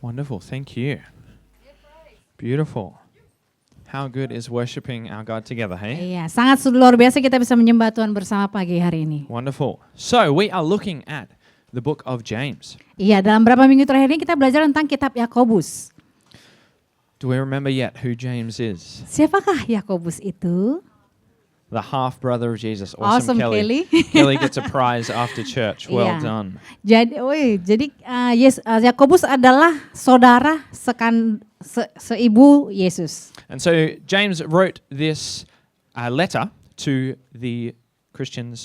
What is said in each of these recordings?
Wonderful. Thank you. Beautiful. How good is worshiping our God together, hey? Iya, sangat luar biasa kita bisa menyembah Tuhan bersama pagi hari ini. Wonderful. So, we are looking at the book of James. Iya, dalam beberapa minggu terakhir ini kita belajar tentang kitab Yakobus. Do we remember yet who James is? Siapakah Yakobus itu? The half brother of Jesus. Awesome, Kelly. Kelly gets a prize after church. Well Iya. done. Jadi Yakobus adalah saudara seibu Yesus. And so James wrote this letter to the Christian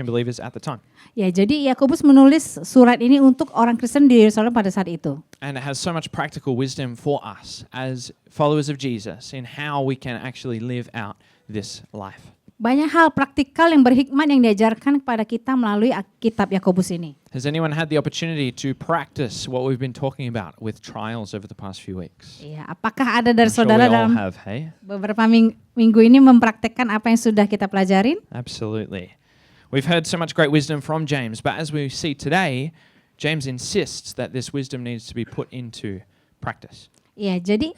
believers at the time. Ya, jadi Yakobus menulis surat ini untuk orang Kristen di Yerusalem pada saat itu. And it has so much practical wisdom for us as followers of Jesus in how we can actually live out this life. Banyak hal praktikal yang berhikmat yang diajarkan kepada kita melalui kitab Yakobus ini. Has anyone had the opportunity to practice what we've been talking about with trials over the past few weeks? Ya, apakah ada dari I'm sure saudara we all dalam have, hey? beberapa minggu ini mempraktekkan apa yang sudah kita pelajarin? Absolutely. We've heard so much great wisdom from James, but as we see today, James insists that this wisdom needs to be put into practice. Ya, jadi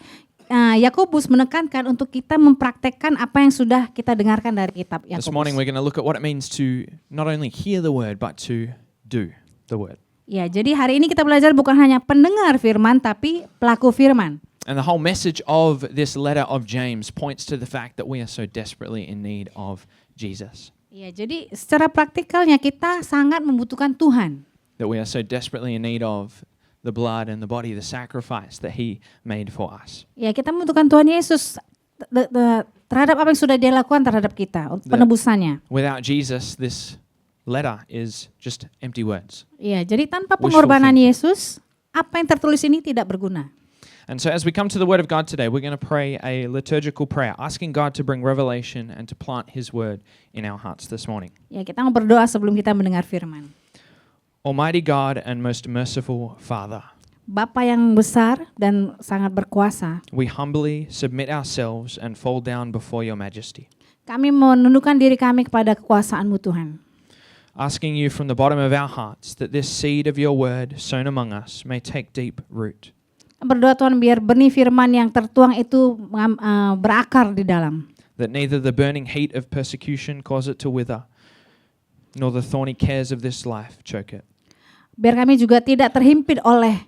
Yakobus menekankan untuk kita mempraktekkan apa yang sudah kita dengarkan dari kitab This morning Yakobus. we're going to look at what it means to not only hear the word, but to do the word. Ya, jadi hari ini kita belajar bukan hanya pendengar firman tapi pelaku firman. And the whole message of this letter of James points to the fact that we are so desperately in need of Jesus. Ya, jadi secara praktikalnya kita sangat membutuhkan Tuhan. That we are so desperately in need of the blood and the body, the sacrifice that he made for us. Ya, kita membutuhkan Tuhan Yesus terhadap apa yang sudah Dia lakukan terhadap kita, untuk penebusannya. Without Jesus, this letter is just empty words. Ya, jadi tanpa Wishful pengorbanan thinking. Yesus, apa yang tertulis ini tidak berguna. And so as we come to the word of God today, we're going to pray a liturgical prayer, asking God to bring revelation and to plant his word in our hearts this morning. Ya, kita mau berdoa sebelum kita mendengar firman. Almighty God and most merciful Father, Bapa yang besar dan sangat berkuasa, we humbly submit ourselves and fall down before your majesty, kami menundukkan diri kami kepada kekuasaan-Mu Tuhan. asking you from the bottom of our hearts that this seed of your word sown among us may take deep root. Berdoa Tuhan biar benih firman yang tertuang itu berakar di dalam. That neither the burning heat of persecution cause it to wither, nor the thorny cares of this life choke it. Biar kami juga tidak terhimpit oleh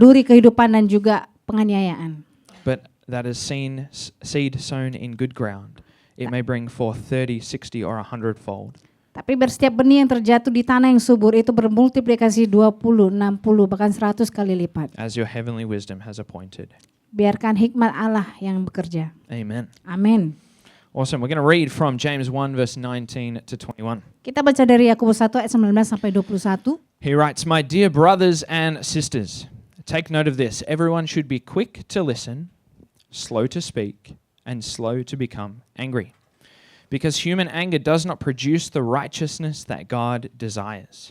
duri kehidupan dan juga penganiayaan. But that is seed sown in good ground, it may bring forth 30, 60, or 100-fold. Tapi setiap benih yang terjatuh di tanah yang subur itu bermultiplikasi 20, 60, bahkan 100 kali lipat. As your heavenly wisdom has appointed. Biarkan hikmat Allah yang bekerja. Amen. Amin. Awesome. We're going to read from James 1 verse 19 to 21. Kita baca dari Yakobus 1 ayat 19 sampai 21. He writes, "My dear brothers and sisters, take note of this. Everyone should be quick to listen, slow to speak, and slow to become angry. Because human anger does not produce the righteousness that God desires.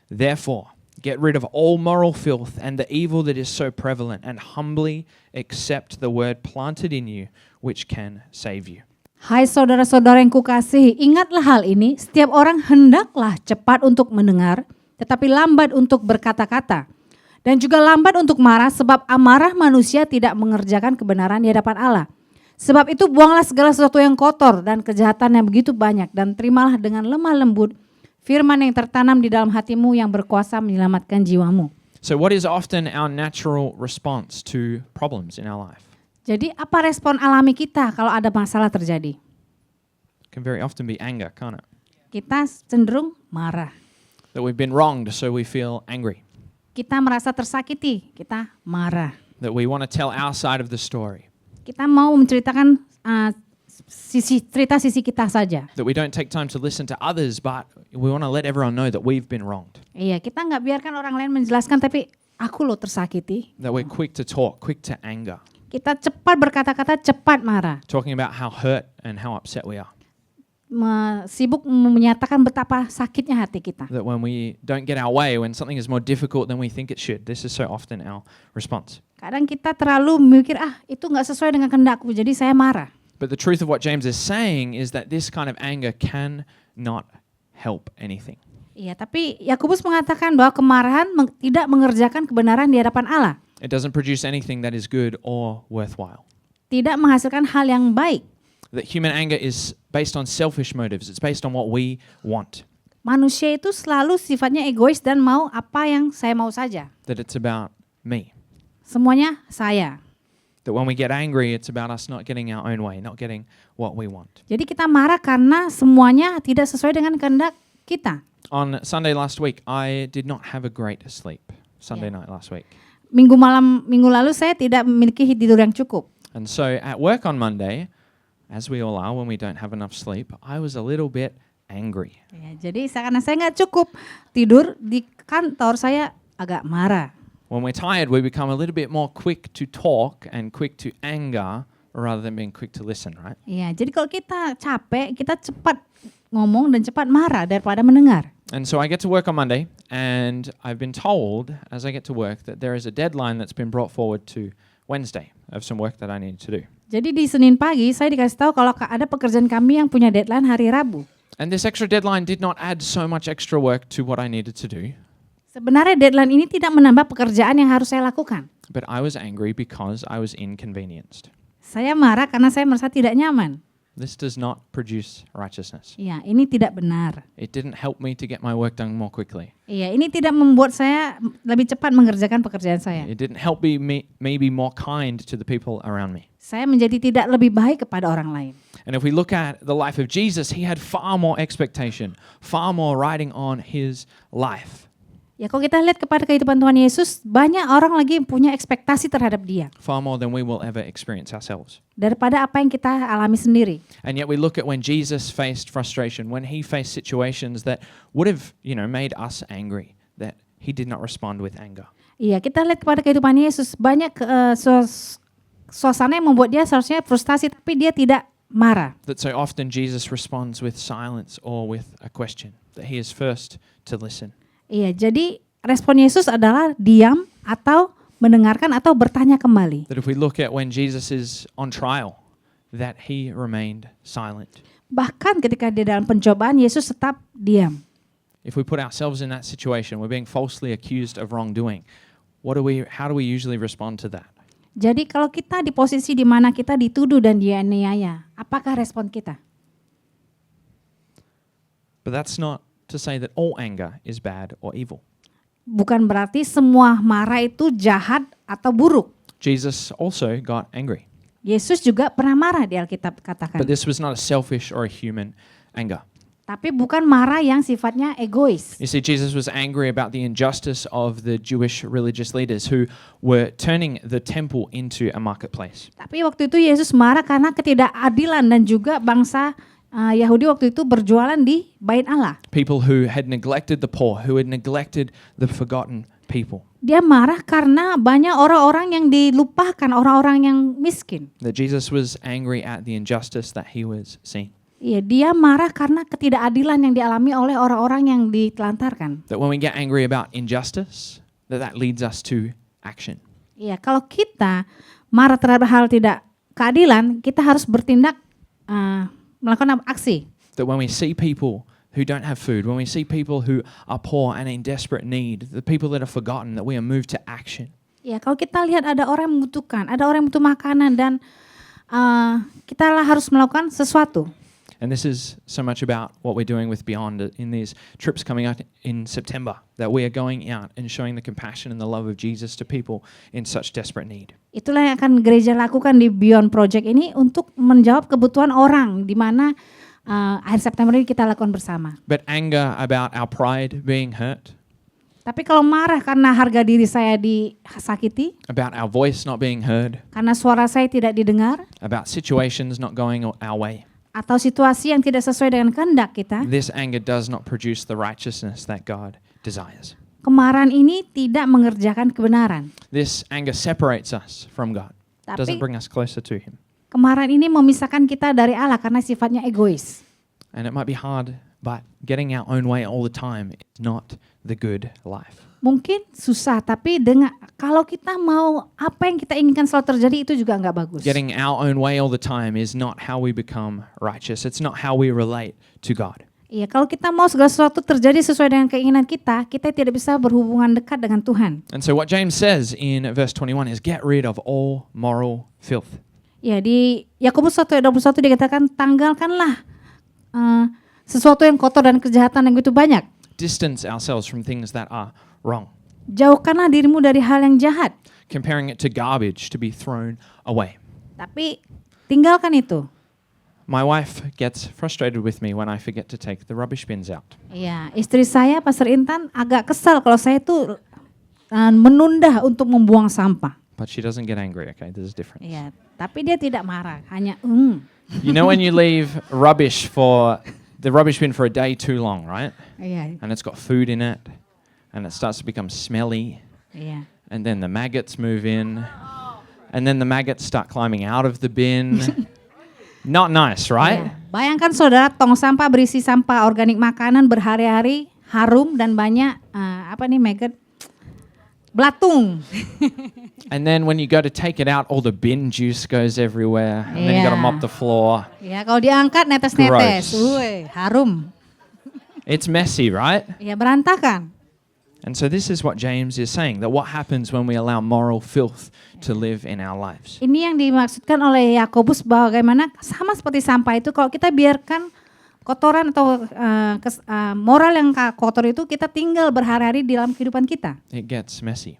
Therefore, get rid of all moral filth and the evil that is so prevalent, and humbly accept the word planted in you, which can save you." Hai saudara-saudara yang kukasihi, ingatlah hal ini, setiap orang hendaklah cepat untuk mendengar, tetapi lambat untuk berkata-kata. Dan juga lambat untuk marah, sebab amarah manusia tidak mengerjakan kebenaran di hadapan Allah. Sebab itu buanglah segala sesuatu yang kotor dan kejahatan yang begitu banyak, dan terimalah dengan lemah lembut firman yang tertanam di dalam hatimu yang berkuasa menyelamatkan jiwamu. So what is often our natural response to problems in our life? Jadi apa respon alami kita kalau ada masalah terjadi? Can very often be anger, can't it? Kita cenderung marah. That we've been wronged, so we feel angry. Kita merasa tersakiti, kita marah. That we want to tell our side of the story. Kita mau menceritakan cerita sisi kita saja. That we don't take time to listen to others, but we want to let everyone know that we've been wronged. Iya, kita nggak biarkan orang lain menjelaskan, tapi aku loh tersakiti. That we're quick to talk, quick to anger. Kita cepat berkata-kata, cepat marah. Talking about how hurt and how upset we are. Sibuk menyatakan betapa sakitnya hati kita. That when we don't get our way, when something is more difficult than we think it should, this is so often our response. Kadang kita terlalu mikir, itu nggak sesuai dengan kehendakku, jadi saya marah. But the truth of what James is saying is that this kind of anger cannot help anything. Iya, tapi Yakobus mengatakan bahwa kemarahan tidak mengerjakan kebenaran di hadapan Allah. It doesn't produce anything that is good or worthwhile. Tidak menghasilkan hal yang baik. That human anger is based on selfish motives. It's based on what we want. Manusia itu selalu sifatnya egois dan mau apa yang saya mau saja. That it's about me. Semuanya saya. That when we get angry, it's about us not getting our own way, not getting what we want. Jadi kita marah karena semuanya tidak sesuai dengan kehendak kita. On Sunday last week, I did not have a great sleep. Sunday night last week. Minggu lalu saya tidak memiliki tidur yang cukup. And so at work on Monday, as we all are when we don't have enough sleep, I was a little bit angry. Ya, jadi karena saya nggak cukup tidur di kantor, saya agak marah. When we're tired, we become a little bit more quick to talk and quick to anger rather than being quick to listen, right? Ya, jadi kalau kita capek, kita cepat ngomong dan cepat marah daripada mendengar. And so I get to work on Monday, and I've been told as I get to work that there is a deadline that's been brought forward to Wednesday of some work that I need to do. Jadi di Senin pagi saya dikasih tahu kalau ada pekerjaan kami yang punya deadline hari Rabu. And this extra deadline did not add so much extra work to what I needed to do. Sebenarnya deadline ini tidak menambah pekerjaan yang harus saya lakukan. But I was angry because I was inconvenienced. Saya marah karena saya merasa tidak nyaman. This does not produce righteousness. Iya, ini tidak benar. It didn't help me to get my work done more quickly. Iya, ini tidak membuat saya lebih cepat mengerjakan pekerjaan saya. It didn't help me be more kind to the people around me. Saya menjadi tidak lebih baik kepada orang lain. And if we look at the life of Jesus, he had far more expectation, far more riding on his life. Ya, kalau kita lihat kepada kehidupan Tuhan Yesus, banyak orang lagi punya ekspektasi terhadap dia Far more than we will ever experience ourselves. daripada apa yang kita alami sendiri. And yet we look at when Jesus faced frustration, when he faced situations that would have, made us angry, that he did not respond with anger. Iya, kita lihat kepada kehidupan Yesus, banyak suasana yang membuat dia seharusnya frustasi, tapi dia tidak marah. That so often Jesus responds with silence or with a question, that he is first to listen. Iya, jadi respon Yesus adalah diam atau mendengarkan atau bertanya kembali. That if we look at when Jesus is on trial, that he remained silent. Bahkan ketika dia dalam pencobaan, Yesus tetap diam. If we put ourselves in that situation, we're being falsely accused of wrongdoing. How do we usually respond to that? Jadi kalau kita di posisi di mana kita dituduh dan dianiaya, apakah respon kita? But that's not to say that all anger is bad or evil. Bukan berarti semua marah itu jahat atau buruk. Jesus also got angry. Yesus juga pernah marah di Alkitab katakan. But this was not a selfish or a human anger. Tapi bukan marah yang sifatnya egois. You see, Jesus was angry about the injustice of the Jewish religious leaders who were turning the temple into a marketplace. Tapi waktu itu Yesus marah karena ketidakadilan dan juga bangsa Yahudi waktu itu berjualan di Bait Allah. People who had neglected the poor, who had neglected the forgotten people. Dia marah karena banyak orang-orang yang dilupakan, orang-orang yang miskin. That Jesus was angry at the injustice that he was seeing. Iya, dia marah karena ketidakadilan yang dialami oleh orang-orang yang ditelantarkan. That when we get angry about injustice, that leads us to action. Iya, kalau kita marah terhadap hal tidak keadilan, kita harus bertindak melakukan aksi. That when we see people who don't have food, when we see people who are poor and in desperate need, the people that are forgotten, that we are moved to action. Ya, kalau kita lihat ada orang yang membutuhkan, ada orang yang butuh makanan dan kita harus melakukan sesuatu. And this is so much about what we're doing with Beyond in these trips coming up in September, that we are going out and showing the compassion and the love of Jesus to people in such desperate need. Itulah yang akan gereja lakukan di Beyond Project ini untuk menjawab kebutuhan orang di mana akhir September ini kita lakukan bersama. But anger about our pride being hurt, tapi kalau marah karena harga diri saya disakiti, about our voice not being heard, karena suara saya tidak didengar, about situations not going our way, atau situasi yang tidak sesuai dengan kehendak kita, this anger does not produce the righteousness that God desires. Kemarahan ini tidak mengerjakan kebenaran. This anger separates us from God. Doesn't Tapi bring us closer to Him. kemarahan ini memisahkan kita dari Allah karena sifatnya egois. And it might be hard, but getting our own way all the time is not the good life. Mungkin susah, tapi kalau kita mau apa yang kita inginkan selalu terjadi, itu juga nggak bagus. Getting our own way all the time is not how we become righteous. It's not how we relate to God. Iya, kalau kita mau segala sesuatu terjadi sesuai dengan keinginan kita, kita tidak bisa berhubungan dekat dengan Tuhan. And so what James says in verse 21 is get rid of all moral filth. Ya, di Yakobus 1 ayat 21 dikatakan tanggalkanlah sesuatu yang kotor dan kejahatan yang begitu banyak. Distance ourselves from things that are wrong. Jauhkanlah dirimu dari hal yang jahat. Comparing it to garbage to be thrown away. Tapi tinggalkan itu. My wife gets frustrated with me when I forget to take the rubbish bins out. Iya, istri saya Pastor Intan agak kesal kalau saya itu menunda untuk membuang sampah. But she doesn't get angry, okay? There's a difference. Iya, tapi dia tidak marah, hanya You know when you leave the rubbish bin for a day too long, right? Iya, And it's got food in it, and it starts to become smelly, iya. and then the maggots move in, and then the maggots start climbing out of the bin. Not nice, right? Iya. Bayangkan saudara, tong sampah berisi sampah organik makanan berhari-hari, harum dan banyak maggot, belatung. And then when you go to take it out, all the bin juice goes everywhere, and then you got to Yeah. mop the floor. Ya, kalau diangkat netes-netes, Gross. harum. It's messy, right? Ya, berantakan. And so this is what James is saying, that what happens when we allow moral filth to live in our lives. Ini yang dimaksudkan oleh Yakobus, bagaimana sama seperti sampah itu kalau kita biarkan kotoran atau moral yang kotor itu kita tinggal berhari-hari di dalam kehidupan kita. It gets messy.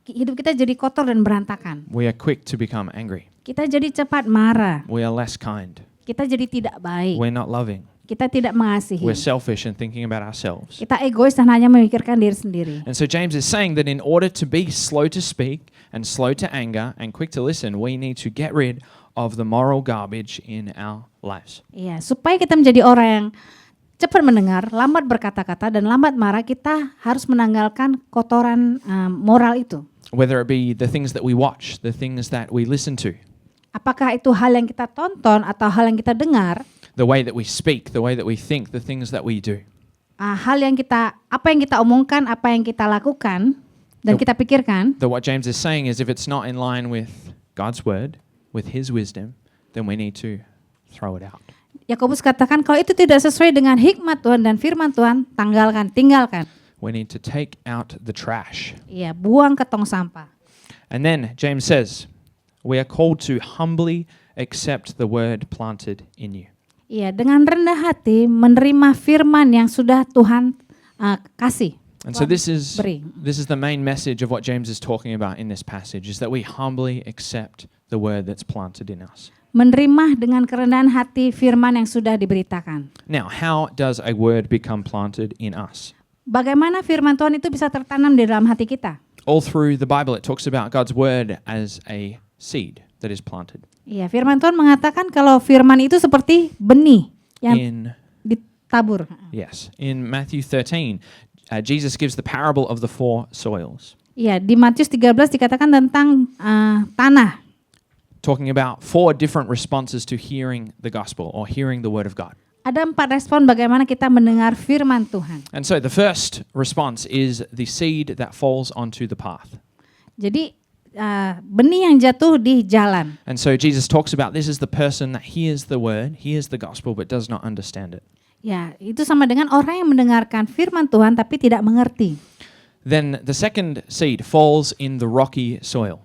Hidup kita jadi kotor dan berantakan. We are quick to become angry. Kita jadi cepat marah. We are less kind. Kita jadi tidak baik. We're not loving. Kita tidak mengasihi. We're selfish and thinking about ourselves. Kita egois dan hanya memikirkan diri sendiri. And so James is saying that in order to be slow to speak and slow to anger and quick to listen, we need to get rid of the moral garbage in our lives. Iya, supaya kita menjadi orang yang cepat mendengar, lambat berkata-kata dan lambat marah, kita harus menanggalkan kotoran moral itu. Whether it be the things that we watch, the things that we listen to, Apakah itu hal yang kita tonton atau hal yang kita dengar, the way that we speak, the way that we think, the things that we do. apa yang kita omongkan, apa yang kita lakukan dan kita pikirkan. That what James is saying is if it's not in line with God's word, with his wisdom, then we need to throw it out. Yakobus katakan kalau itu tidak sesuai dengan hikmat Tuhan dan firman Tuhan, tinggalkan. We need to take out the trash. Iya, buang ke tong sampah. And then James says, we are called to humbly accept the word planted in you. Iya, dengan rendah hati menerima firman yang sudah Tuhan kasih. And so this is Beri. the main message of what James is talking about in this passage, is that we humbly accept the word that's planted in us. Menerima dengan kerendahan hati firman yang sudah diberitakan. Now, how does a word become planted in us? Bagaimana firman Tuhan itu bisa tertanam di dalam hati kita? All through the Bible, it talks about God's word as a seed that is planted. Iya, firman Tuhan mengatakan kalau firman itu seperti benih yang ditabur. Yes, in Matthew 13, Jesus gives the parable of the four soils, Iya, di Matius 13 dikatakan tentang tanah. talking about four different responses to hearing the gospel or hearing the word of God. Ada 4 respon bagaimana kita mendengar firman Tuhan. And so the first response is the seed that falls onto the path. Jadi benih yang jatuh di jalan. And so Jesus talks about this is the person that hears the word, hears the gospel, but does not understand it. Ya, itu sama dengan orang yang mendengarkan firman Tuhan tapi tidak mengerti. Then the second seed falls in the rocky soil.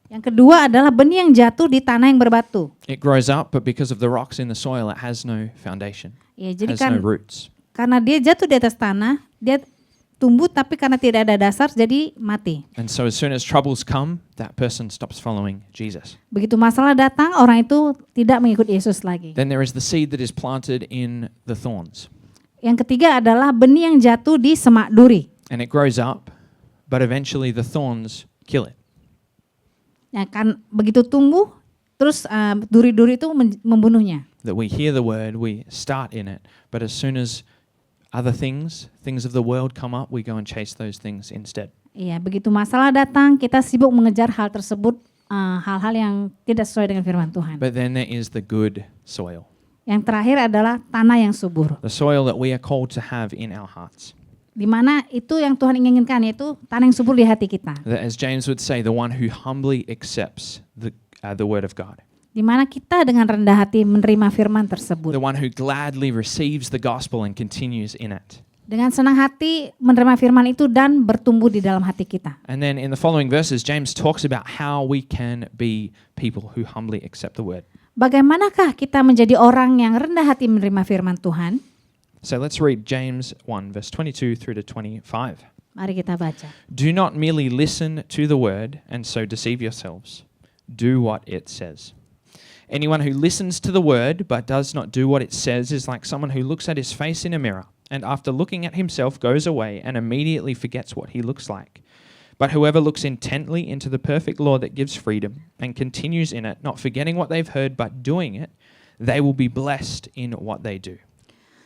Yang kedua adalah benih yang jatuh di tanah yang berbatu. It grows up, but because of the rocks in the soil, it has no foundation, Ya, jadi has no roots. karena dia jatuh di atas tanah, dia tumbuh tapi karena tidak ada dasar jadi mati. And so as soon as troubles come, that person stops following Jesus. Begitu masalah datang, orang itu tidak mengikuti Yesus lagi. Then there is the seed that is planted in the thorns. Yang ketiga adalah benih yang jatuh di semak duri. And it grows up, but eventually the thorns kill it. Ya kan begitu tumbuh, terus duri-duri itu membunuhnya. That we hear the word, we start in it, but as soon as other things of the world come up, we go and chase those things instead. Iya, begitu masalah datang, kita sibuk mengejar hal tersebut, hal-hal yang tidak sesuai dengan firman Tuhan. But then there is the good soil. Yang terakhir adalah tanah yang subur. The soil that we are called to have in our hearts. Di mana itu yang Tuhan inginkan, yaitu tanah yang subur di hati kita. That, as James would say, the one who humbly accepts the word of God. di mana kita dengan rendah hati menerima firman tersebut. The one who gladly receives the gospel and continues in it. Dengan senang hati menerima firman itu dan bertumbuh di dalam hati kita. And then in the following verses, James talks about how we can be people who humbly accept the word. Bagaimanakah kita menjadi orang yang rendah hati menerima firman Tuhan? So let's read James 1, verse 22 through to 25. Mari kita baca. Do not merely listen to the word and so deceive yourselves. Do what it says. Anyone who listens to the word but does not do what it says is like someone who looks at his face in a mirror and after looking at himself goes away and immediately forgets what he looks like. But whoever looks intently into the perfect law that gives freedom and continues in it, not forgetting what they've heard but doing it, they will be blessed in what they do.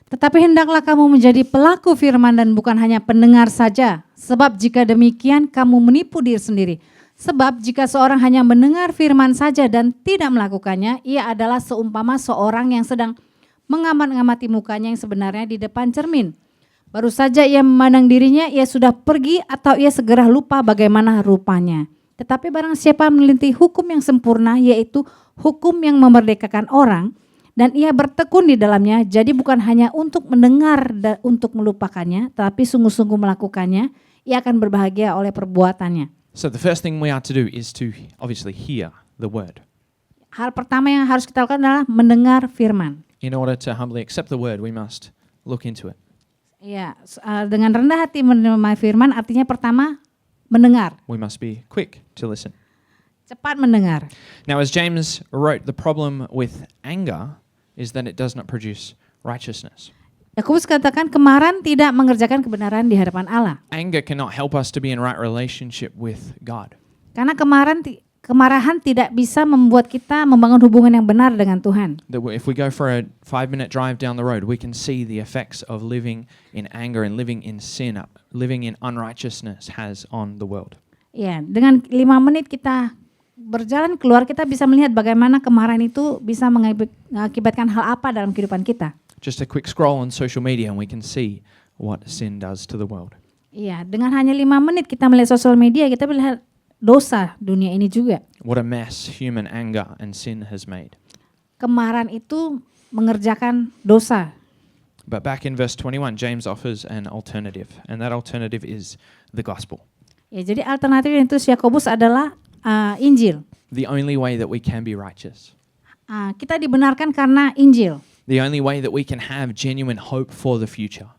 Tetapi hendaklah kamu menjadi pelaku firman dan bukan hanya pendengar saja. Sebab jika demikian kamu menipu diri sendiri. Sebab jika seorang hanya mendengar firman saja dan tidak melakukannya, ia adalah seumpama seorang yang sedang mengamat-ngamati mukanya yang sebenarnya di depan cermin. Baru saja ia memandang dirinya, ia sudah pergi atau ia segera lupa bagaimana rupanya. Tetapi barang siapa meneliti hukum yang sempurna, yaitu hukum yang memerdekakan orang, dan ia bertekun di dalamnya, jadi bukan hanya untuk mendengar dan untuk melupakannya, tetapi sungguh-sungguh melakukannya, ia akan berbahagia oleh perbuatannya. So the first thing we are to do is to obviously hear the word. Hal pertama yang harus kita lakukan adalah mendengar firman. In order to humbly accept the word, we must look into it. Ya, dengan rendah hati menerima firman artinya pertama mendengar, We must be quick to listen. cepat mendengar. Now, as James wrote, the problem with anger is that it does not produce righteousness. Yakobus katakan kemarahan tidak mengerjakan kebenaran di hadapan Allah. Anger cannot help us to be in right relationship with God. Karena kemarahan tidak bisa membuat kita membangun hubungan yang benar dengan Tuhan. That if we go for a 5-minute drive down the road, we can see the effects of living in anger and living in sin, living in unrighteousness has on the world. Ya, dengan 5 menit kita berjalan keluar, kita bisa melihat bagaimana kemarahan itu bisa mengakibatkan hal apa dalam kehidupan kita. Just a quick scroll on social media and we can see what sin does to the world. Iya, dengan hanya 5 menit kita melihat sosial media, kita melihat dosa dunia ini juga. What a mess human anger and sin has made. Kemarahan itu mengerjakan dosa. But back in verse 21, James offers an alternative, and that alternative is the gospel. Ya, jadi alternatif itu Yakobus adalah Injil. The only way that we can be righteous. Kita dibenarkan karena Injil. The only way that we can have genuine hope for the future.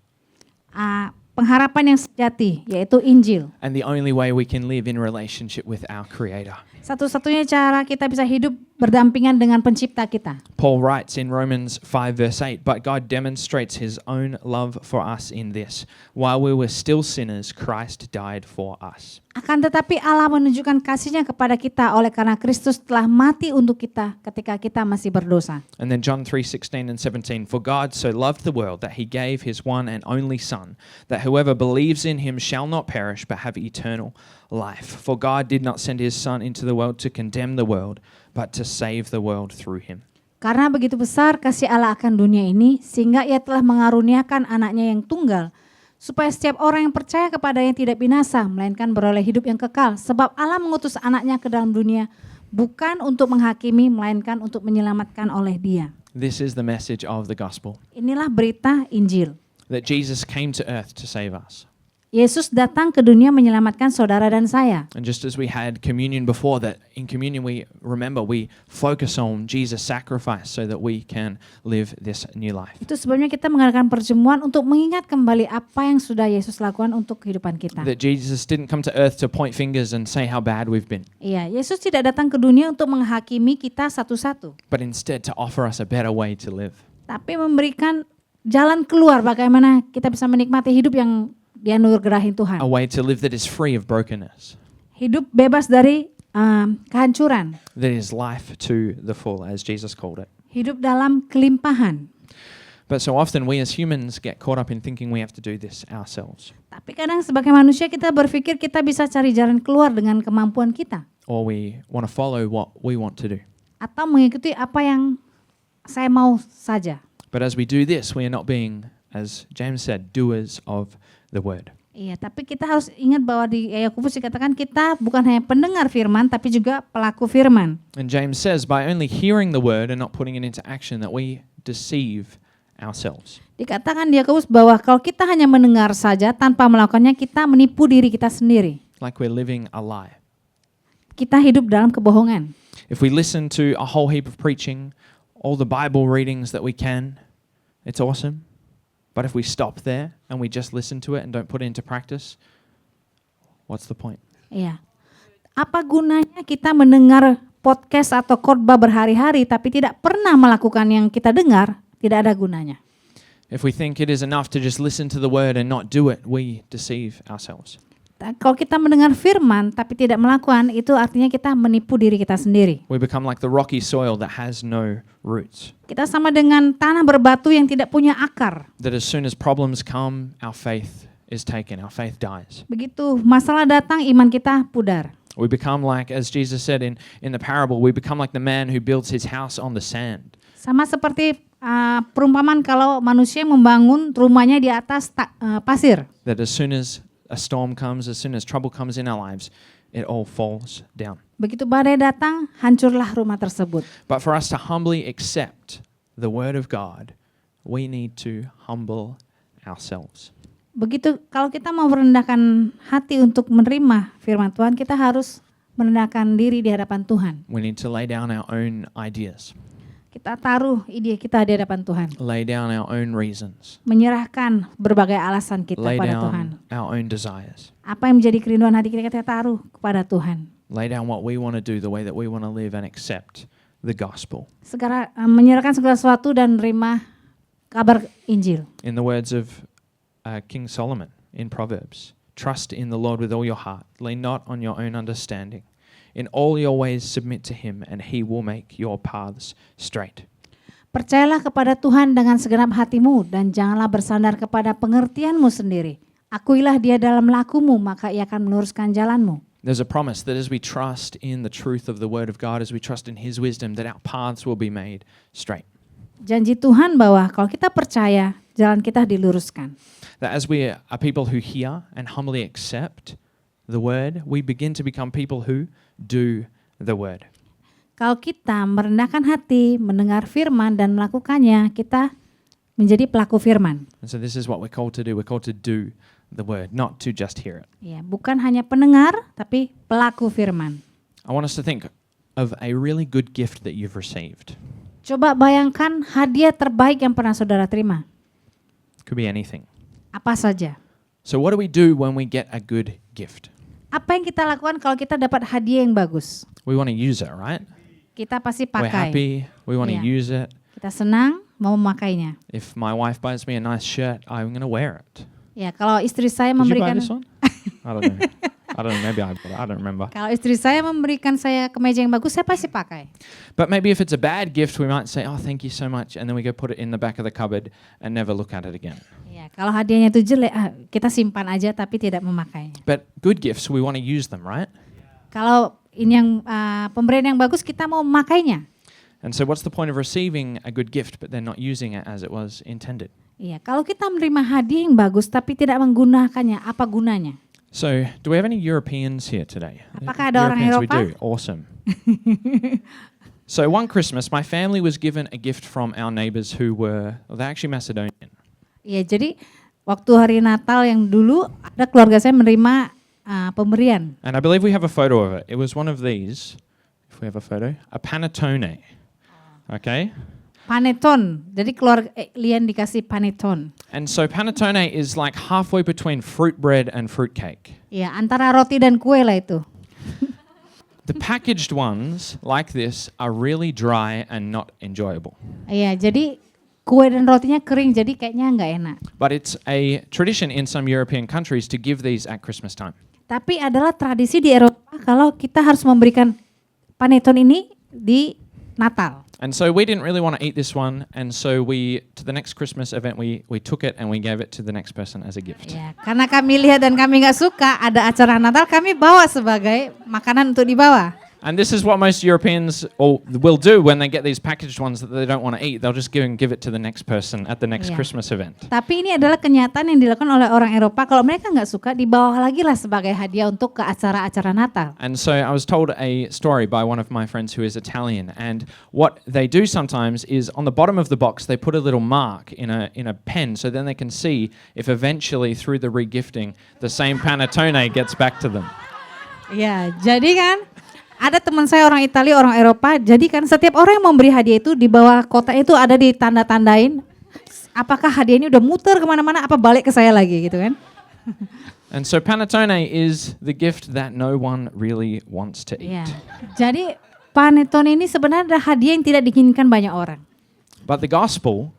Pengharapan yang sejati, yaitu Injil. And the only way we can live in relationship with our Creator. Satu-satunya cara kita bisa hidup berdampingan dengan pencipta kita. Paul writes in Romans 5 verse 8, "But God demonstrates his own love for us in this, while we were still sinners, Christ died for us." Akan tetapi Allah menunjukkan kasih-Nya kepada kita oleh karena Kristus telah mati untuk kita ketika kita masih berdosa. And then John 3:16 and 17, "For God so loved the world that he gave his one and only Son, that whoever believes in him shall not perish but have eternal life. For God did not send his Son into the world to condemn the world, but to save the world through him." Karena begitu besar kasih Allah akan dunia ini, sehingga Ia telah mengaruniakan anaknya yang tunggal, supaya setiap orang yang percaya kepadanya tidak binasa, melainkan beroleh hidup yang kekal. Sebab Allah mengutus anaknya ke dalam dunia, bukan untuk menghakimi, melainkan untuk menyelamatkan oleh Dia. This is the message of the gospel, Inilah berita Injil. that Jesus came to earth to save us. Yesus datang ke dunia menyelamatkan saudara dan saya. And just as we had communion before, that in communion we focus on Jesus' sacrifice so that we can live this new life. Itu sebabnya kita mengadakan pertemuan untuk mengingat kembali apa yang sudah Yesus lakukan untuk kehidupan kita. That Jesus didn't come to earth to point fingers and say how bad we've been, Iya, Yesus tidak datang ke dunia untuk menghakimi kita satu-satu, but instead to offer us a better way to live. tapi memberikan jalan keluar bagaimana kita bisa menikmati hidup yang dianugerahi Tuhan. A way to live that is free of brokenness, Hidup bebas dari kehancuran. that is life to the full, as Jesus called it. Hidup dalam kelimpahan. But so often we as humans get caught up in thinking we have to do this ourselves, Tapi kadang sebagai manusia kita berpikir kita bisa cari jalan keluar dengan kemampuan kita. or we want to follow what we want to do. Atau mengikuti apa yang saya mau saja. But as we do this, we are not being, as James said, doers of the word. Iya, tapi kita harus ingat bahwa di Yakobus dikatakan kita bukan hanya pendengar firman tapi juga pelaku firman. And James says, by only hearing the word and not putting it into action, that we deceive ourselves. Dikatakan di Yakobus bahwa kalau kita hanya mendengar saja tanpa melakukannya, kita menipu diri kita sendiri. Like we're living a lie. Kita hidup dalam kebohongan. If we listen to a whole heap of preaching, all the Bible readings that we can, it's awesome. But if we stop there and we just listen to it and don't put it into practice, what's the point? Iya. Apa gunanya kita mendengar podcast atau khotbah berhari-hari tapi tidak pernah melakukan yang kita dengar? Tidak ada gunanya. If we think it is enough to just listen to the word and not do it, we deceive ourselves. Kalau kita mendengar firman tapi tidak melakukan, itu artinya kita menipu diri kita sendiri. We become like the rocky soil that has no roots. Kita sama dengan tanah berbatu yang tidak punya akar. That as soon as problems come, our faith is taken, our faith dies. Begitu masalah datang, iman kita pudar. We become like, as Jesus said in the parable, we become like the man who builds his house on the sand. Sama seperti perumpamaan kalau manusia membangun rumahnya di atas pasir. That as soon as a storm comes, as soon as trouble comes in our lives, it all falls down. Begitu badai datang, hancurlah rumah tersebut. But for us to humbly accept the word of God, we need to humble ourselves. Begitu kalau kita mau merendahkan hati untuk menerima firman Tuhan, kita harus merendahkan diri di hadapan Tuhan. We need to lay down our own ideas, Kita taruh ide kita di hadapan Tuhan. lay down our own reasons, Menyerahkan berbagai alasan kita lay pada Tuhan. down our own desires, Apa yang menjadi kerinduan hati kita taruh kepada Tuhan. lay down what we want to do, the way that we want to live, and accept the gospel. Segera menyerahkan segala sesuatu dan menerima kabar Injil. In the words of King Solomon in Proverbs, trust in the Lord with all your heart, lean not on your own understanding. In all your ways submit to him, and he will make your paths straight. Percayalah kepada Tuhan dengan segenap hatimu dan janganlah bersandar kepada pengertianmu sendiri. Akuilah dia dalam lakumu, maka ia akan meluruskan jalanmu. There's a promise that as we trust in the truth of the word of God, as we trust in his wisdom, that our paths will be made straight. Janji Tuhan bahwa kalau kita percaya, jalan kita diluruskan. That as we are people who hear and humbly accept the word, we begin to become people who do the word. Kalau kita merendahkan hati, mendengar firman dan melakukannya, kita menjadi pelaku firman. And so this is what we're called to do. We're called to do the word, not to just hear it. Ya, bukan hanya pendengar, tapi pelaku firman. I want us to think of a really good gift that you've received. Coba bayangkan hadiah terbaik yang pernah saudara terima. Could be anything. Apa saja. So what do we do when we get a good gift? Apa yang kita lakukan kalau kita dapat hadiah yang bagus? We want to use it, right? Kita pasti We're pakai. happy. We want to Yeah. use it. Kita senang mau memakainya. If my wife buys me a nice shirt, I'm going to wear it. Ya, kalau istri saya Did you buy memberikan this one? I don't know. I don't know. Maybe I bought it. I don't remember. kalau istri saya memberikan saya kemeja yang bagus, saya pasti pakai. But maybe if it's a bad gift, we might say, "Oh, thank you so much," and then we go put it in the back of the cupboard and never look at it again. Ya, kalau hadiahnya itu jelek, kita simpan aja tapi tidak memakainya. But good gifts, we want to use them, right? Kalau ini yang pemberian yang bagus, kita mau memakainya. And so what's the point of receiving a good gift but then not using it as it was intended? Iya, kalau kita menerima hadiah yang bagus tapi tidak menggunakannya, apa gunanya? So, do we have any Europeans here today? Apakah ada orang Europeans, Eropa? we do. Awesome. So one Christmas, my family was given a gift from our neighbors who they're actually Macedonian. Iya, jadi waktu hari Natal yang dulu ada keluarga saya menerima pemberian. And I believe we have a photo of it. It was one of these, if we have a photo, a panettone. Okay? Panettone. Jadi keluarga Lian dikasih panettone. And so panettone is like halfway between fruit bread and fruit cake. Ya, antara roti dan kue lah itu. The packaged ones, like this, are really dry and not enjoyable. Iya, jadi kue dan rotinya kering, jadi kayaknya nggak enak. But it's a tradition in some European countries to give these at Christmas time. Tapi adalah tradisi di Eropa kalau kita harus memberikan panettone ini di Natal. And so we didn't really want to eat this one, and so to the next Christmas event, we took it and we gave it to the next person as a gift. Ya, karena kami lihat dan kami nggak suka ada acara Natal, kami bawa sebagai makanan untuk dibawa. And this is what most Europeans will do when they get these packaged ones that they don't want to eat. They'll just give it to the next person at the next Iya. Christmas event. Tapi ini adalah kenyataan yang dilakukan oleh orang Eropa. Kalau mereka nggak suka, dibawa lagi lah sebagai hadiah untuk ke acara-acara Natal. And so I was told a story by one of my friends who is Italian. And what they do sometimes is on the bottom of the box, they put a little mark in a pen so then they can see if eventually through the regifting, the same panettone gets back to them. Ya, jadi kan ada teman saya orang Italia, orang Eropa, jadi kan setiap orang yang memberi hadiah itu di bawah kotak itu ada ditanda-tandain apakah hadiah ini udah muter kemana-mana, apa balik ke saya lagi gitu kan. And so panettone is the gift that no one really wants to eat. Ya, jadi panettone ini sebenarnya adalah hadiah yang tidak diinginkan banyak orang. But the gospel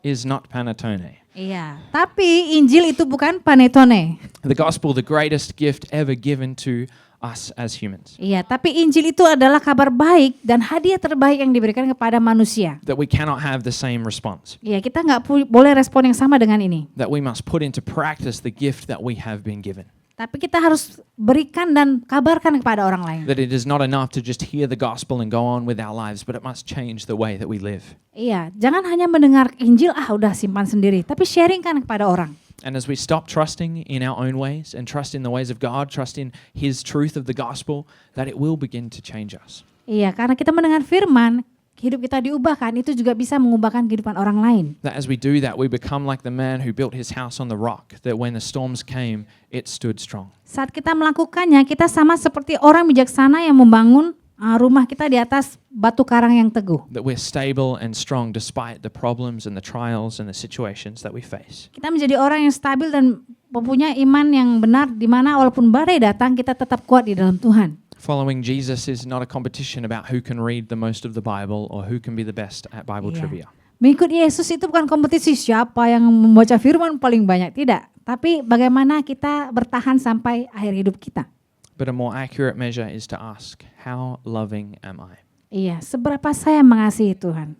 is not panettone. Iya, tapi Injil itu bukan panettone. The gospel, the greatest gift ever given to us as humans. Iya, tapi Injil itu adalah kabar baik dan hadiah terbaik yang diberikan kepada manusia. That we cannot have the same response. Iya, kita nggak boleh respon yang sama dengan ini. That we must put into practice the gift that we have been given. Tapi kita harus berikan dan kabarkan kepada orang lain. That it is not enough to just hear the gospel and go on with our lives, but it must change the way that we live. Iya, jangan hanya mendengar Injil, udah simpan sendiri, tapi sharingkan kepada orang. And as we stop trusting in our own ways and trust in the ways of God, trust in His truth of the gospel, that it will begin to change us. Iya, karena kita mendengar firman, hidup kita diubahkan, itu juga bisa mengubahkan kehidupan orang lain. That as we do that, we become like the man who built his house on the rock, that when the storms came, it stood strong. Saat kita melakukannya, kita sama seperti orang bijaksana yang membangun rumah kita di atas batu karang yang teguh. That we're stable and strong despite the problems and the trials and the situations that we face. Kita menjadi orang yang stabil dan mempunyai iman yang benar, di mana walaupun badai datang, kita tetap kuat di dalam Tuhan. Following Jesus is not a competition about who can read the most of the Bible or who can be the best at Bible Iya. trivia. Mengikut Yesus itu bukan kompetisi siapa yang membaca firman paling banyak, tidak. Tapi bagaimana kita bertahan sampai akhir hidup kita. But a more accurate measure is to ask, how loving am I? Iya, seberapa saya mengasihi Tuhan.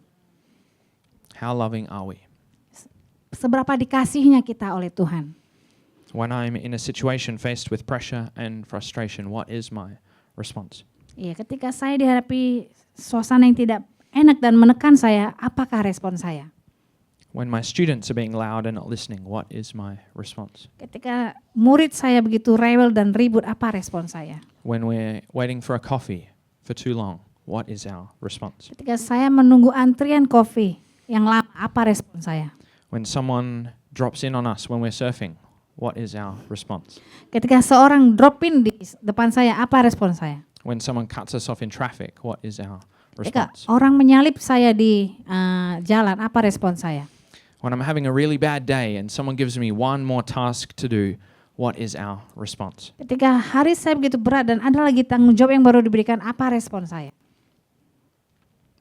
How loving are we? Seberapa dikasihnya kita oleh Tuhan. When I'm in a situation faced with pressure and frustration, what is my response? Iya, ketika saya dihadapi suasana yang tidak enak dan menekan saya, apakah respon saya? When my students are being loud and not listening, what is my response? Ketika murid saya begitu rewel dan ribut, apa respon saya? When we're waiting for a coffee for too long, what is our response? Ketika saya menunggu antrian kopi yang lama, apa respon saya? When someone drops in on us when we're surfing, what is our response? Ketika seorang drop in di depan saya, apa respon saya? When someone cuts us off in traffic, what is our Ketika response? orang menyalip saya di jalan, apa respon saya? When I'm having a really bad day and someone gives me one more task to do, what is our response? Ketika hari saya begitu berat dan ada lagi tanggung jawab yang baru diberikan, apa respon saya?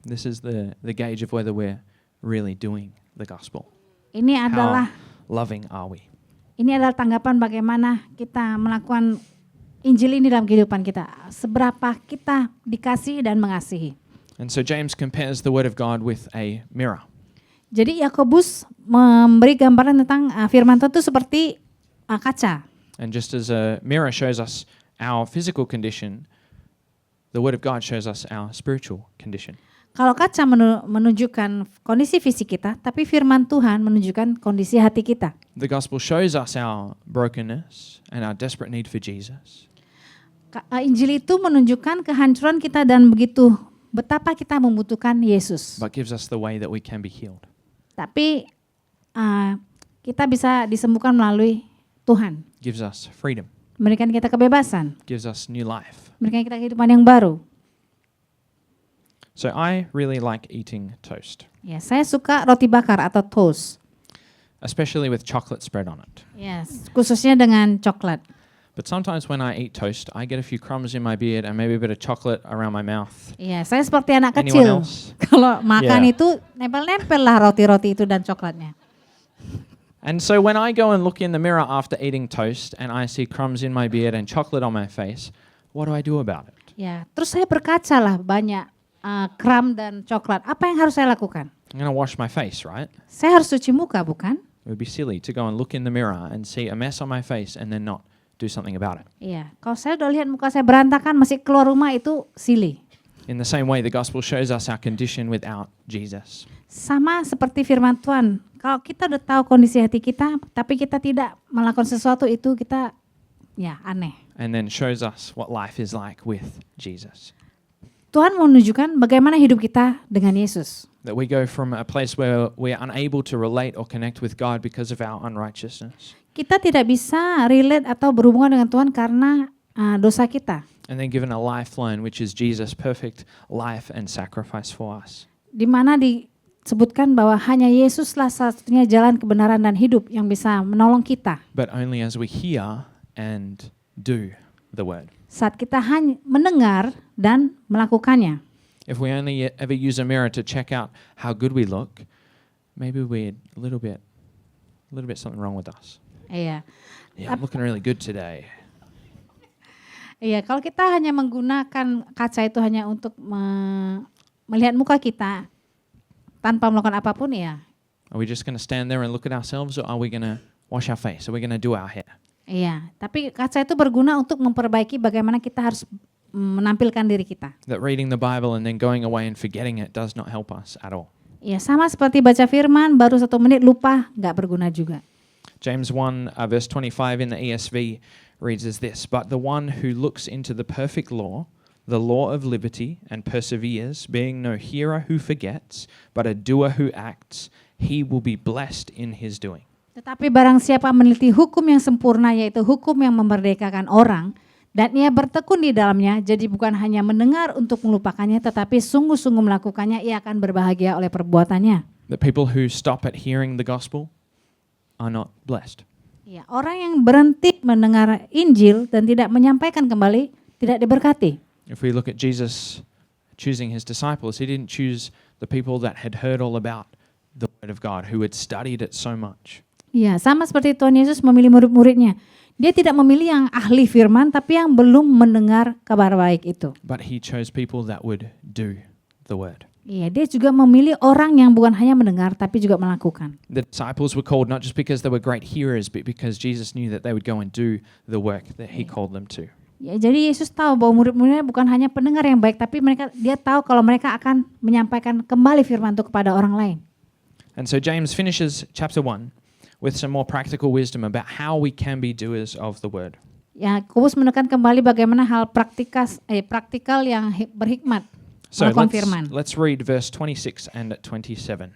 This is the gauge of whether we're really doing the gospel. Ini adalah How loving are we? Ini adalah tanggapan bagaimana kita melakukan Injil ini dalam kehidupan kita. Seberapa kita dikasihi dan mengasihi. And so James compares the word of God with a mirror. Jadi Yakobus memberi gambaran tentang firman Tuhan itu seperti kaca. And just as a mirror shows us our physical condition, the word of God shows us our spiritual condition. Kalau kaca menunjukkan kondisi fisik kita, tapi firman Tuhan menunjukkan kondisi hati kita. The gospel shows us our brokenness and our desperate need for Jesus. Injil itu menunjukkan kehancuran kita dan begitu betapa kita membutuhkan Yesus. But gives us the way that we can be healed. Tapi kita bisa disembuhkan melalui Tuhan. Gives us freedom. Memberikan kita kebebasan. Gives us new life. Memberikan kita kehidupan yang baru. So I really like eating toast, Ya, saya suka roti bakar atau toast. especially with chocolate spread on it. Yes, khususnya dengan coklat. But sometimes when I eat toast, I get a few crumbs in my beard and maybe a bit of chocolate around my mouth. Iya, saya seperti anak Anyone kecil. else? Kalau makan Yeah. itu nempel-nempel lah roti-roti itu dan coklatnya. And so when I go and look in the mirror after eating toast and I see crumbs in my beard and chocolate on my face, what do I do about it? Ya, terus saya berkaca lah banyak kram dan coklat. Apa yang harus saya lakukan? I'm going to wash my face, right? Saya harus cuci muka, bukan? It would be silly to go and look in the mirror and see a mess on my face and then not do something about it. Iya, kalau saya udah lihat muka saya berantakan masih keluar rumah itu silly. In the same way, the gospel shows us our condition without Jesus. Sama seperti firman Tuhan, kalau kita udah tahu kondisi hati kita, tapi kita tidak melakukan sesuatu itu kita ya aneh. And then shows us what life is like with Jesus. Tuhan mau menunjukkan bagaimana hidup kita dengan Yesus. That we go from a place where we are unable to relate or connect with God because of our unrighteousness. Kita tidak bisa relate atau berhubungan dengan Tuhan karena dosa kita. And then given a lifeline, which is Jesus' perfect life and sacrifice for us. Di mana disebutkan bahwa hanya Yesuslah satunya jalan kebenaran dan hidup yang bisa menolong kita. But only as we hear and do the word. Saat kita hanya mendengar dan melakukannya. If we only ever use a mirror to check out how good we look, maybe we're a little bit something wrong with us. Iya. Yeah, I'm looking really good today. Iya, kalau kita hanya menggunakan kaca itu hanya untuk melihat muka kita tanpa melakukan apapun ya. Are we just going to stand there and look at ourselves, or are we going to wash our face? Are we going to do our hair? Iya, tapi kaca itu berguna untuk memperbaiki bagaimana kita harus menampilkan diri kita. That reading the Bible and then going away and forgetting it does not help us at all. Iya, sama seperti baca firman baru 1 menit lupa, nggak berguna juga. James 1 verse 25 in the ESV reads as this, "But the one who looks into the perfect law, the law of liberty, and perseveres, being no hearer who forgets, but a doer who acts, he will be blessed in his doing." Tetapi barang siapa meneliti hukum yang sempurna, yaitu hukum yang memerdekakan orang, dan ia bertekun di dalamnya, jadi bukan hanya mendengar untuk melupakannya, tetapi sungguh-sungguh melakukannya, ia akan berbahagia oleh perbuatannya. The people who stop at hearing the gospel are not blessed. Ya, orang yang berhenti mendengar Injil dan tidak menyampaikan kembali, tidak diberkati. If we look at Jesus choosing his disciples, he didn't choose the people that had heard all about the word of God, who had studied it so much. Ya, sama seperti Tuhan Yesus memilih murid-muridnya. Dia tidak memilih yang ahli firman, tapi yang belum mendengar kabar baik itu. But he chose people that would do the word. Iya, dia juga memilih orang yang bukan hanya mendengar, tapi juga melakukan. The disciples were called not just because they were great hearers, but because Jesus knew that they would go and do the work that he called them to. Ya, jadi Yesus tahu bahwa murid-muridnya bukan hanya pendengar yang baik, tapi dia tahu kalau mereka akan menyampaikan kembali firman itu kepada orang lain. And so James finishes chapter 1 with some more practical wisdom about how we can be doers of the word. Ya, Yakobus menekan kembali bagaimana hal praktikal yang berhikmat So melakukan firman. let's read verse 26 and 27.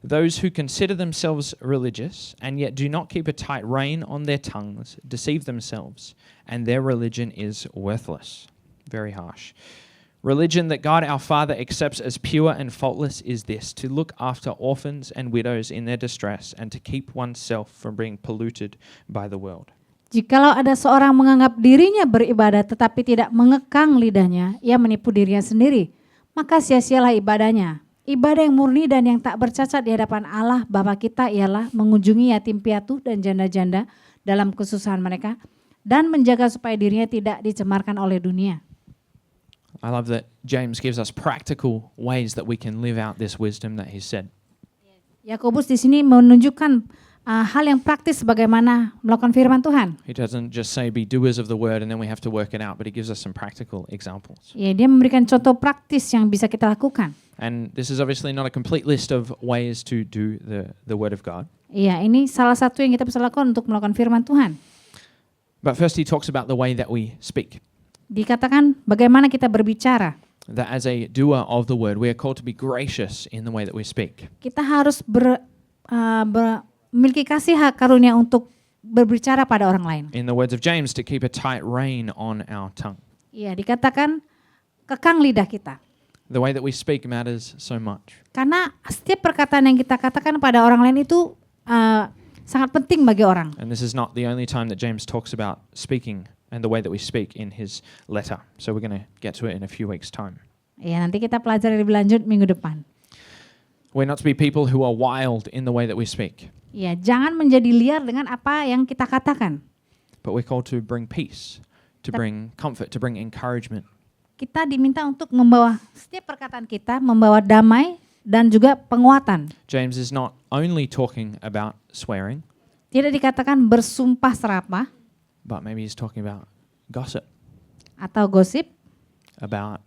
"Those who consider themselves religious and yet do not keep a tight rein on their tongues deceive themselves, and their religion is worthless." Very harsh. "Religion that God our Father accepts as pure and faultless is this, to look after orphans and widows in their distress and to keep oneself from being polluted by the world." Jikalau ada seorang menganggap dirinya beribadah tetapi tidak mengekang lidahnya, ia menipu dirinya sendiri. Maka sia-sialah ibadahnya. Ibadah yang murni dan yang tak bercacat di hadapan Allah Bapa kita ialah mengunjungi yatim piatu dan janda-janda dalam kesusahan mereka dan menjaga supaya dirinya tidak dicemarkan oleh dunia. I love that James gives us practical ways that we can live out this wisdom that he said. Yakobus di sini menunjukkan hal yang praktis bagaimana melakukan firman Tuhan. He doesn't just say be doers of the word and then we have to work it out, but he gives us some practical examples. Ya, dia memberikan contoh praktis yang bisa kita lakukan. And this is obviously not a complete list of ways to do the word of God. Iya, ini salah satu yang kita bisa lakukan untuk melakukan firman Tuhan. But first he talks about the way that we speak. Dikatakan bagaimana kita berbicara. That as a doer of the word, we are called to be gracious in the way that we speak. Kita harus memiliki kasih karunia untuk berbicara pada orang lain. In the words of James, to keep a tight rein on our tongue. Iya, dikatakan kekang lidah kita. The way that we speak matters so much. Karena setiap perkataan yang kita katakan pada orang lain itu sangat penting bagi orang. And this is not the only time that James talks about speaking and the way that we speak in his letter. So we're going to get to it in a few weeks' time. Iya, nanti kita pelajari lebih lanjut minggu depan. We're not to be people who are wild in the way that we speak. Ya, jangan menjadi liar dengan apa yang kita katakan. But we're called to bring peace, to bring comfort, to bring encouragement. Kita diminta untuk membawa setiap perkataan kita membawa damai dan juga penguatan. James is not only talking about swearing, Tidak dikatakan bersumpah serapah, but maybe he's talking about gossip, atau gosip, about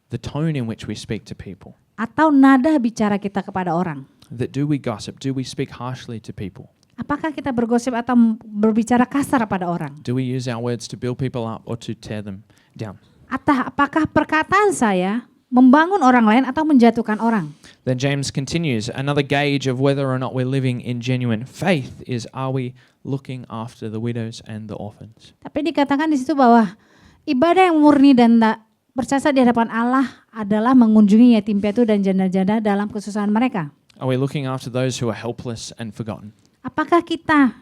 the tone in which we speak to people. atau nada bicara kita kepada orang. That do we gossip? Do we speak harshly to people? Apakah kita bergosip atau berbicara kasar pada orang? Do we use our words to build people up or to tear them down? Atau apakah perkataan saya membangun orang lain atau menjatuhkan orang? Then James continues, another gauge of whether or not we're living in genuine faith is, are we looking after the widows and the orphans? Tapi dikatakan di situ bahwa ibadah yang murni dan tak bercacat di hadapan Allah adalah mengunjungi yatim piatu dan janda-janda dalam kesusahan mereka. Are we looking after those who are helpless and forgotten? Apakah kita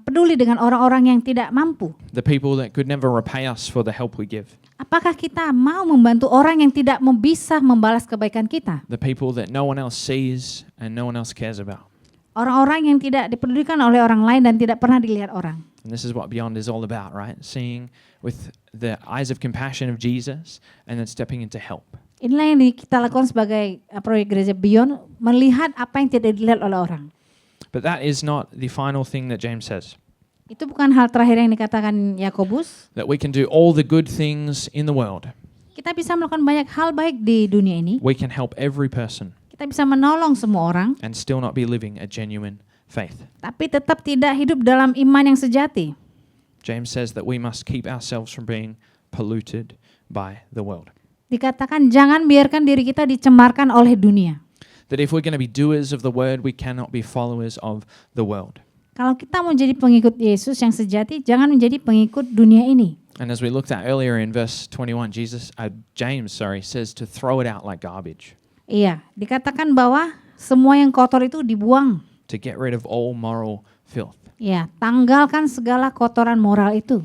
peduli dengan orang-orang yang tidak mampu? The people that could never repay us for the help we give. Apakah kita mau membantu orang yang tidak bisa membalas kebaikan kita? The people that no one else sees and no one else cares about. Orang-orang yang tidak dipedulikan oleh orang lain dan tidak pernah dilihat orang. And this is what Beyond is all about, right? Seeing with the eyes of compassion of Jesus and then stepping into help. Inilah yang kita lakukan sebagai proyek Gereja Beyond, melihat apa yang tidak dilihat oleh orang. But that is not the final thing that James says. Itu bukan hal terakhir yang dikatakan Yakobus. That we can do all the good things in the world. Kita bisa melakukan banyak hal baik di dunia ini. We can help every person Kita bisa menolong semua orang, and still not be living a genuine faith. tapi tetap tidak hidup dalam iman yang sejati. James says that we must keep ourselves from being polluted by the world. Dikatakan jangan biarkan diri kita dicemarkan oleh dunia. That if we're going to be doers of the word, we cannot be followers of the world. Kalau kita mau jadi pengikut Yesus yang sejati, jangan menjadi pengikut dunia ini. And as we looked at earlier in verse 21, James says to throw it out like garbage, Iya, dikatakan bahwa semua yang kotor itu dibuang. to get rid of all moral filth. Ya, tanggalkan segala kotoran moral itu.